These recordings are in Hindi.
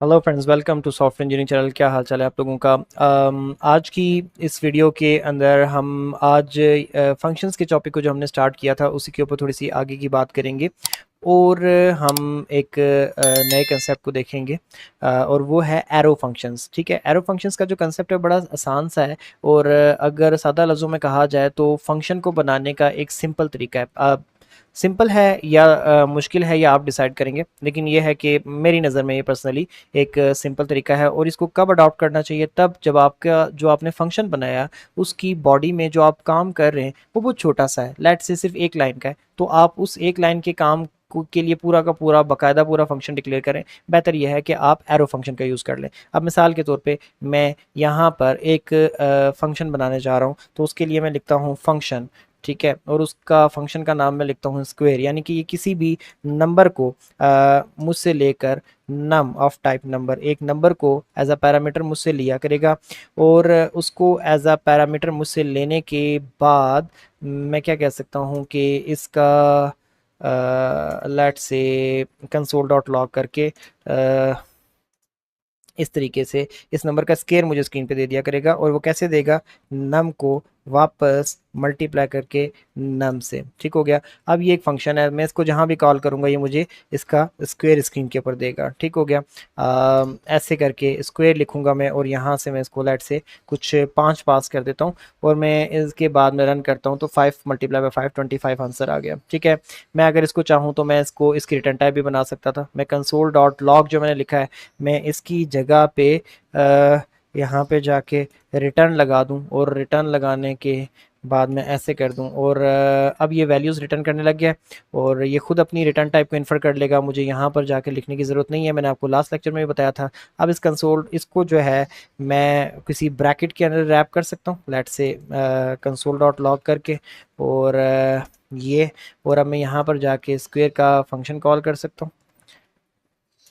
Hello friends, welcome to software engineering channel. क्या हाल चाल है आप लोगों का। आज की इस वीडियो के अंदर हम आज फंक्शंस के टॉपिक को जो हमने स्टार्ट किया था उसी के ऊपर थोड़ी सी आगे की बात करेंगे और हम एक नए कंसेप्ट को देखेंगे और वो है एरो फंक्शंस। ठीक है, एरो फंक्शंस का जो कंसेप्ट है बड़ा आसान सा है और अगर सादा लफ्ज़ों में कहा जाए तो फंक्शन को बनाने का एक सिंपल तरीका है। सिंपल है या मुश्किल है, या आप डिसाइड करेंगे, लेकिन ये है कि मेरी नज़र में ये पर्सनली एक सिंपल तरीका है। और इसको कब अडॉप्ट करना चाहिए? तब जब आपका जो आपने फंक्शन बनाया उसकी बॉडी में जो आप काम कर रहे हैं वो बहुत छोटा सा है, लेट्स से सिर्फ एक लाइन का है, तो आप उस एक लाइन के काम के लिए पूरा का पूरा बाकायदा पूरा फंक्शन डिक्लेयर करें। बेहतर यह है कि आप एरो फंक्शन का यूज़ कर लें। अब मिसाल के तौर पे मैं यहाँ पर एक फंक्शन बनाने जा रहा हूँ, तो उसके लिए मैं लिखता हूँ फंक्शन। ठीक है, और उसका फंक्शन का नाम मैं लिखता हूँ स्क्वायर, यानी कि ये किसी भी नंबर को मुझसे लेकर नम ऑफ टाइप नंबर, एक नंबर को एज अ पैरामीटर मुझसे लिया करेगा और उसको एज अ पैरामीटर मुझसे लेने के बाद मैं क्या कह सकता हूँ कि इसका लेट से कंसोल डॉट लॉग करके इस तरीके से इस नंबर का स्केयर मुझे स्क्रीन पे दे दिया करेगा। और वो कैसे देगा? नम को वापस मल्टीप्लाई करके नम से। ठीक हो गया। अब ये एक फंक्शन है, मैं इसको जहां भी कॉल करूंगा ये मुझे इसका स्क्वायर स्क्रीन के ऊपर देगा। ठीक हो गया। ऐसे करके स्क्वायर लिखूंगा मैं और यहाँ से मैं इसको लेट से कुछ 5 पास कर देता हूँ और मैं इसके बाद में रन करता हूँ तो 5 × 5 = 25 आंसर आ गया। ठीक है, मैं अगर इसको चाहूँ तो मैं इसको इसकी रिटर्न टाइप भी बना सकता था। मैं कंसोल डॉट लॉग जो मैंने लिखा है मैं इसकी जगह पे यहाँ पे जाके रिटर्न लगा दूँ और रिटर्न लगाने के बाद मैं ऐसे कर दूँ और अब ये वैल्यूज़ रिटर्न करने लग गया है और ये खुद अपनी रिटर्न टाइप को इन्फर कर लेगा। मुझे यहाँ पर जाके लिखने की ज़रूरत नहीं है, मैंने आपको लास्ट लेक्चर में भी बताया था। अब इस कंसोल इसको जो है मैं किसी ब्रैकेट के अंदर रैप कर सकता हूँ, लेट से कंसोल डॉट लॉग करके और ये, और अब मैं यहाँ पर जाके स्क्वेयर का फंक्शन कॉल कर सकता हूँ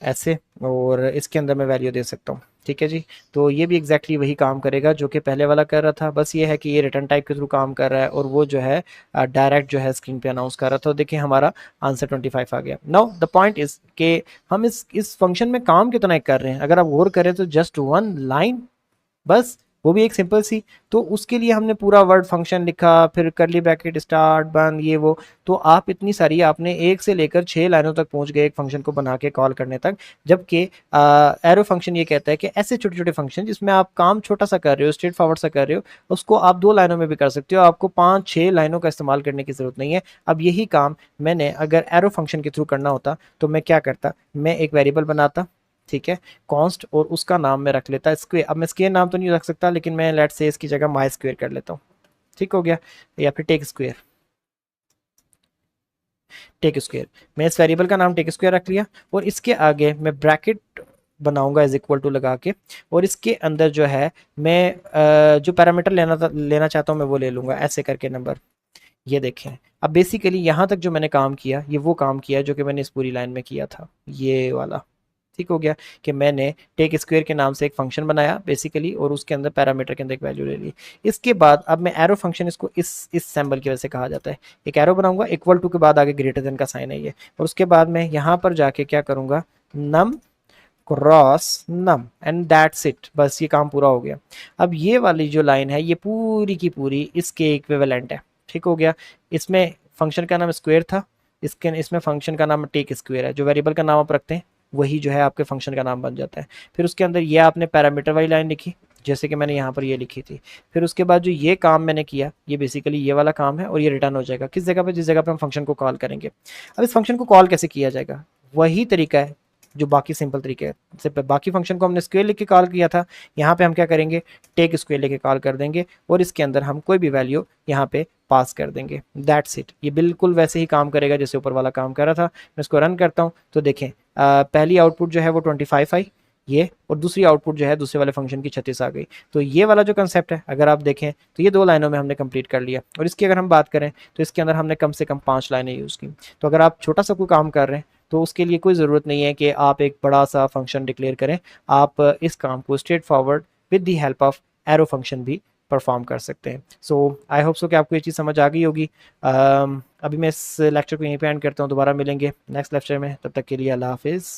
ऐसे, और इसके अंदर मैं वैल्यू दे सकता हूँ। ठीक है जी, तो ये भी एग्जैक्टली वही काम करेगा जो कि पहले वाला कर रहा था, बस ये है कि ये रिटर्न टाइप के थ्रू काम कर रहा है और वो जो है डायरेक्ट जो है स्क्रीन पे अनाउंस कर रहा था। तो देखिए हमारा आंसर 25 आ गया। नाउ द पॉइंट इज कि हम इस फंक्शन में काम कितना कर रहे हैं। अगर आप गौर करें तो जस्ट वन लाइन, बस, वो भी एक सिंपल सी। तो उसके लिए हमने पूरा वर्ड फंक्शन लिखा, फिर करली ब्रैकेट स्टार्ट बंद ये वो। तो आप इतनी सारी आपने एक से लेकर 6 लाइनों तक पहुंच गए एक फंक्शन को बना के कॉल करने तक। जबकि एरो फंक्शन ये कहता है कि ऐसे छोटे छोटे फंक्शन जिसमें आप काम छोटा सा कर रहे हो, स्ट्रेट फॉरवर्ड सा कर रहे हो, उसको आप 2 लाइनों में भी कर सकते हो। आपको 5-6 लाइनों का इस्तेमाल करने की जरूरत नहीं है। अब यही काम मैंने अगर एरो फंक्शन के थ्रू करना होता तो मैं क्या करता? मैं एक वेरिएबल बनाता, ठीक है, कॉन्स्ट, और उसका नाम मैं रख लेता स्क्वेयर। अब मैं स्क्वेयर नाम तो नहीं रख सकता, लेकिन मैं लेट से इसकी जगह माई स्क्वेयर कर लेता हूँ। ठीक हो गया, या फिर टेक स्क्वेयर। टेक स्क्वेयर, मैं इस वेरिएबल का नाम टेक स्क्वेयर रख लिया और इसके आगे मैं ब्रैकेट बनाऊंगा इज इक्वल टू लगा के, और इसके अंदर जो है मैं जो पैरामीटर लेना चाहता हूँ मैं वो ले लूंगा ऐसे करके नंबर। ये देखें, अब बेसिकली यहाँ तक जो मैंने काम किया ये वो काम किया जो कि मैंने इस पूरी लाइन में किया था, ये वाला। ठीक हो गया कि मैंने टेक स्क्वायर के नाम से एक फंक्शन बनाया बेसिकली और उसके अंदर पैरामीटर के अंदर एक वैल्यू ले ली। इसके बाद अब मैं एरो फंक्शन, इसको इस सिंबल की वजह से कहा जाता है, एक एरो बनाऊंगा इक्वल टू के बाद आगे ग्रेटर देन का साइन है ये, और उसके बाद मैं यहाँ पर जाके क्या करूंगा? Num cross num and that's it, बस ये काम पूरा हो गया। अब ये वाली जो लाइन है ये पूरी की पूरी इसके इक्विवेलेंट है। ठीक हो गया, इसमें फंक्शन का नाम स्क्वायर था, इसमें फंक्शन का नाम टेक स्क्वायर है। जो वेरिएबल का नाम आप रखते हैं वही जो है आपके फंक्शन का नाम बन जाता है। फिर उसके अंदर ये आपने पैरामीटर वाली लाइन लिखी जैसे कि मैंने यहाँ पर ये लिखी थी। फिर उसके बाद जो ये काम मैंने किया ये बेसिकली ये वाला काम है और ये रिटर्न हो जाएगा किस जगह पे? जिस जगह पे हम फंक्शन को कॉल करेंगे। अब इस फंक्शन को कॉल कैसे किया जाएगा? वही तरीका है जो बाकी सिंपल तरीके है। सिर्फ बाकी फंक्शन को हमने स्क्वायर लिख के कॉल किया था, यहाँ पे हम क्या करेंगे? टेक स्क्वायर लेके कॉल कर देंगे और इसके अंदर हम कोई भी वैल्यू यहाँ पे पास कर देंगे। दैट्स इट, ये बिल्कुल वैसे ही काम करेगा जैसे ऊपर वाला काम कर रहा था। मैं इसको रन करता हूँ तो देखें पहली आउटपुट जो है वो 25 आई ये, और दूसरी आउटपुट जो है दूसरे वाले फंक्शन की 36 आ गई। तो ये वाला जो कंसेप्ट है अगर आप देखें तो ये 2 लाइनों में हमने कंप्लीट कर लिया, और इसकी अगर हम बात करें तो इसके अंदर हमने कम से कम 5 लाइनें यूज़ की। तो अगर आप छोटा सा कोई काम कर रहे हैं तो उसके लिए कोई ज़रूरत नहीं है कि आप एक बड़ा सा फंक्शन डिक्लेयर करें। आप इस काम को straight forward with the help of arrow function भी परफॉर्म कर सकते हैं। सो आई होप सो कि आपको ये चीज़ समझ आ गई होगी। अभी मैं इस लेक्चर को यहीं पे एंड करता हूँ, दोबारा मिलेंगे नेक्स्ट लेक्चर में, तब तक के लिए अल्लाह हाफिज़।